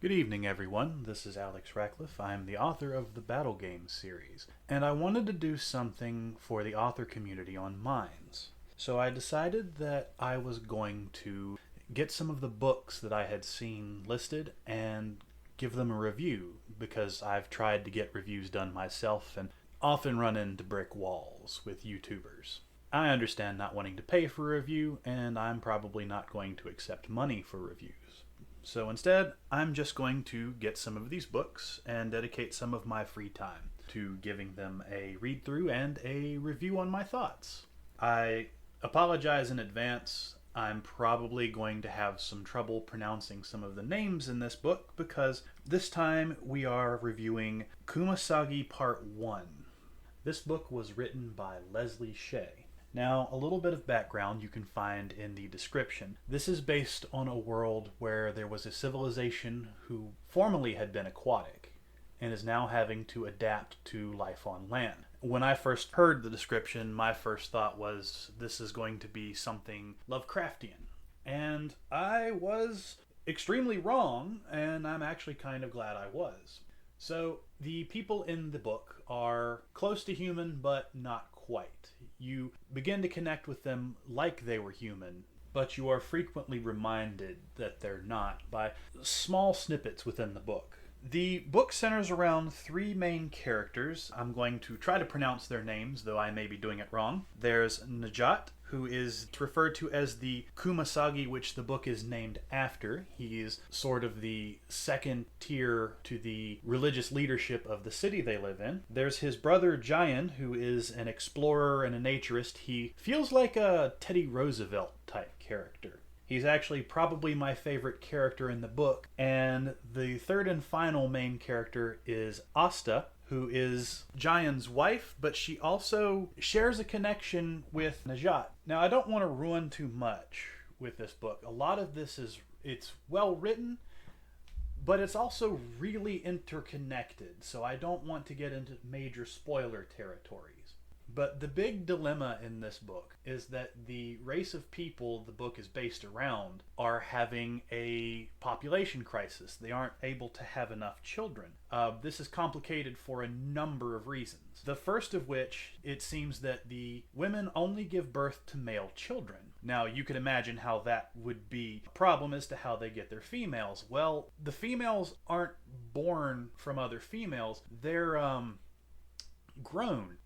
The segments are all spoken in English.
Good evening, everyone. This is Alex Ratcliffe. I'm the author of the Battle Games series, and I wanted to do something for the author community on Minds. So I decided that I was going to get some of the books that I had seen listed and give them a review because I've tried to get reviews done myself and often run into brick walls with YouTubers. I understand not wanting to pay for a review, and I'm probably not going to accept money for reviews. So instead, I'm just going to get some of these books and dedicate some of my free time to giving them a read through and a review on my thoughts. I apologize in advance. I'm probably going to have some trouble pronouncing some of the names in this book because this time we are reviewing Kumasagi Part 1. This book was written by Leslee Sheu. Now, a little bit of background you can find in the description. This is based on a world where there was a civilization who formerly had been aquatic and is now having to adapt to life on land. When I first heard the description, my first thought was this is going to be something Lovecraftian. And I was extremely wrong, and I'm actually kind of glad I was. So, the people in the book are close to human, but not quite. You begin to connect with them like they were human, but you are frequently reminded that they're not by small snippets within the book. The book centers around three main characters. I'm going to try to pronounce their names, though I may be doing it wrong. There's Najat, who is referred to as the Kumasagi, which the book is named after. He is sort of the second tier to the religious leadership of the city they live in. There's his brother Jian, who is an explorer and a naturist. He feels like a Teddy Roosevelt type character. He's actually probably my favorite character in the book. And the third and final main character is Asta, who is Jian's wife, but she also shares a connection with Najat. Now, I don't want to ruin too much with this book. A lot of this it's well written, but it's also really interconnected, so I don't want to get into major spoiler territories. But the big dilemma in this book is that the race of people the book is based around are having a population crisis. They aren't able to have enough children. This is complicated for a number of reasons. The first of which, it seems that the women only give birth to male children. Now, you can imagine how that would be a problem as to how they get their females. Well, the females aren't born from other females. They're grown.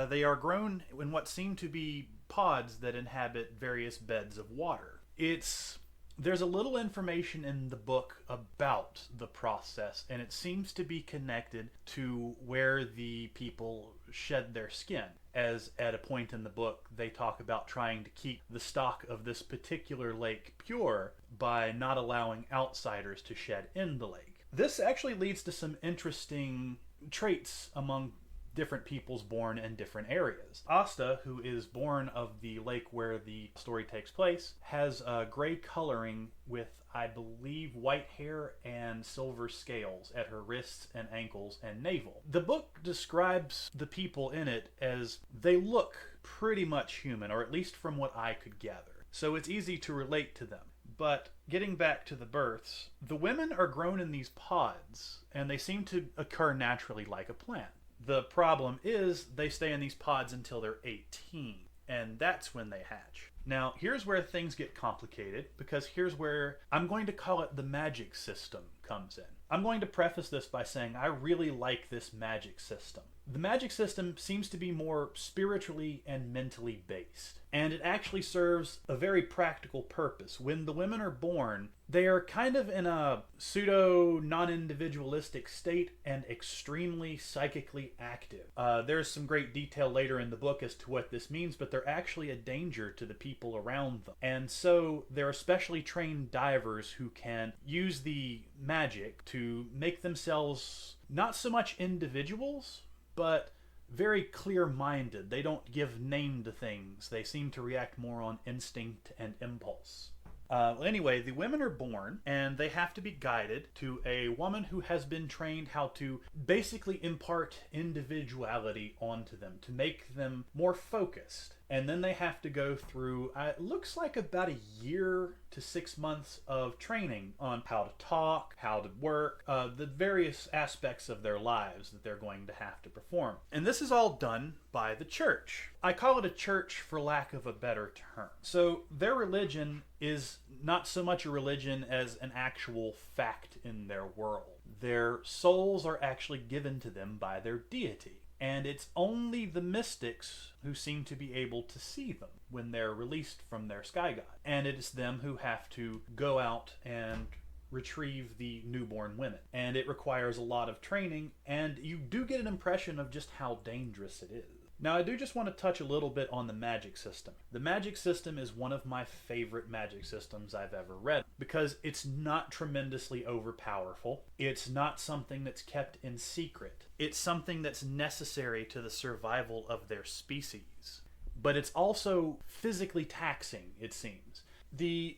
They are grown in what seem to be pods that inhabit various beds of water. There's a little information in the book about the process, and it seems to be connected to where the people shed their skin. As at a point in the book, they talk about trying to keep the stock of this particular lake pure by not allowing outsiders to shed in the lake. This actually leads to some interesting traits among different peoples born in different areas. Asta, who is born of the lake where the story takes place, has a gray coloring with, I believe, white hair and silver scales at her wrists and ankles and navel. The book describes the people in it as they look pretty much human, or at least from what I could gather. So it's easy to relate to them. But getting back to the births, the women are grown in these pods, and they seem to occur naturally like a plant. The problem is they stay in these pods until they're 18, and that's when they hatch. Now, here's where things get complicated, because here's where I'm going to call it the magic system comes in. I'm going to preface this by saying I really like this magic system. The magic system seems to be more spiritually and mentally based, and it actually serves a very practical purpose. When the women are born, they are kind of in a pseudo non-individualistic state and extremely psychically active. There's some great detail later in the book as to what this means, but they're actually a danger to the people around them. And so there are specially trained divers who can use the magic to make themselves not so much individuals, but very clear-minded. They don't give name to things. They seem to react more on instinct and impulse. Anyway, the women are born, and they have to be guided to a woman who has been trained how to basically impart individuality onto them, to make them more focused. And then they have to go through, it looks like about a year to 6 months of training on how to talk, how to work, the various aspects of their lives that they're going to have to perform. And this is all done by the church. I call it a church for lack of a better term. So their religion is not so much a religion as an actual fact in their world. Their souls are actually given to them by their deity. And it's only the mystics who seem to be able to see them when they're released from their sky god. And it is them who have to go out and retrieve the newborn women. And it requires a lot of training, and you do get an impression of just how dangerous it is. Now, I do just want to touch a little bit on the magic system. The magic system is one of my favorite magic systems I've ever read because it's not tremendously overpowerful. It's not something that's kept in secret. It's something that's necessary to the survival of their species. But it's also physically taxing, it seems. The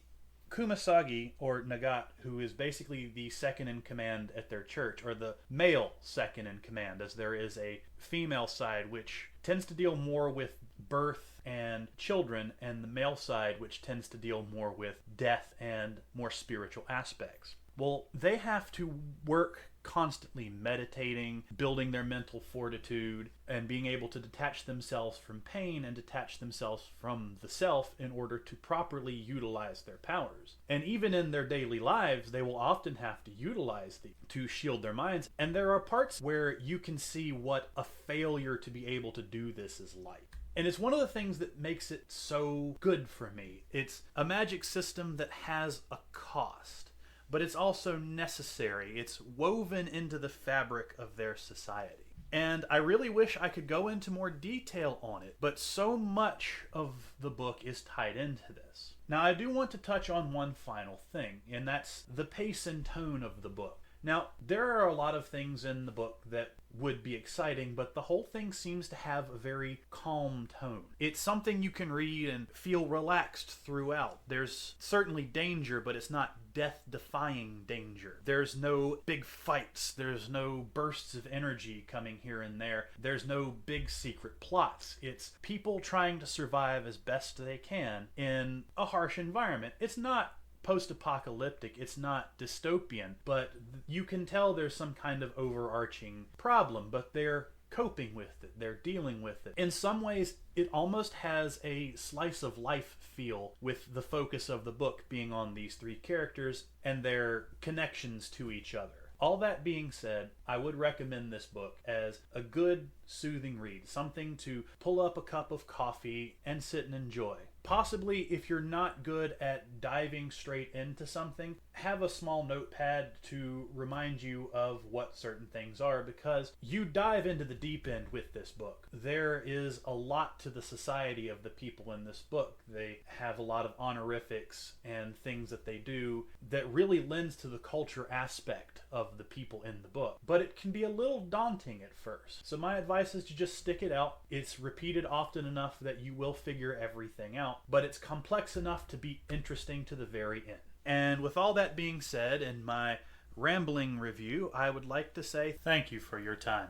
Kumasagi, or Nagat, who is basically the second in command at their church, or the male second in command, as there is a female side which tends to deal more with birth and children, and the male side which tends to deal more with death and more spiritual aspects. Well, they have to work constantly meditating, building their mental fortitude, and being able to detach themselves from pain and detach themselves from the self in order to properly utilize their powers. And even in their daily lives, they will often have to utilize to shield their minds. And there are parts where you can see what a failure to be able to do this is like. And it's one of the things that makes it so good for me. It's a magic system that has a cost, but it's also necessary. It's woven into the fabric of their society. And I really wish I could go into more detail on it, but so much of the book is tied into this. Now, I do want to touch on one final thing, and that's the pace and tone of the book. Now, there are a lot of things in the book that would be exciting, but the whole thing seems to have a very calm tone. It's something you can read and feel relaxed throughout. There's certainly danger, but it's not death-defying danger. There's no big fights. There's no bursts of energy coming here and there. There's no big secret plots. It's people trying to survive as best they can in a harsh environment. It's not post-apocalyptic, it's not dystopian, but you can tell there's some kind of overarching problem, but they're coping with it, they're dealing with it. In some ways, it almost has a slice of life feel, with the focus of the book being on these three characters and their connections to each other. All that being said, I would recommend this book as a good, soothing read, something to pull up a cup of coffee and sit and enjoy. Possibly, if you're not good at diving straight into something, have a small notepad to remind you of what certain things are, because you dive into the deep end with this book. There is a lot to the society of the people in this book. They have a lot of honorifics and things that they do that really lends to the culture aspect of the people in the book. But it can be a little daunting at first. So my advice is to just stick it out. It's repeated often enough that you will figure everything out, but it's complex enough to be interesting to the very end. And with all that being said, in my rambling review, I would like to say thank you for your time.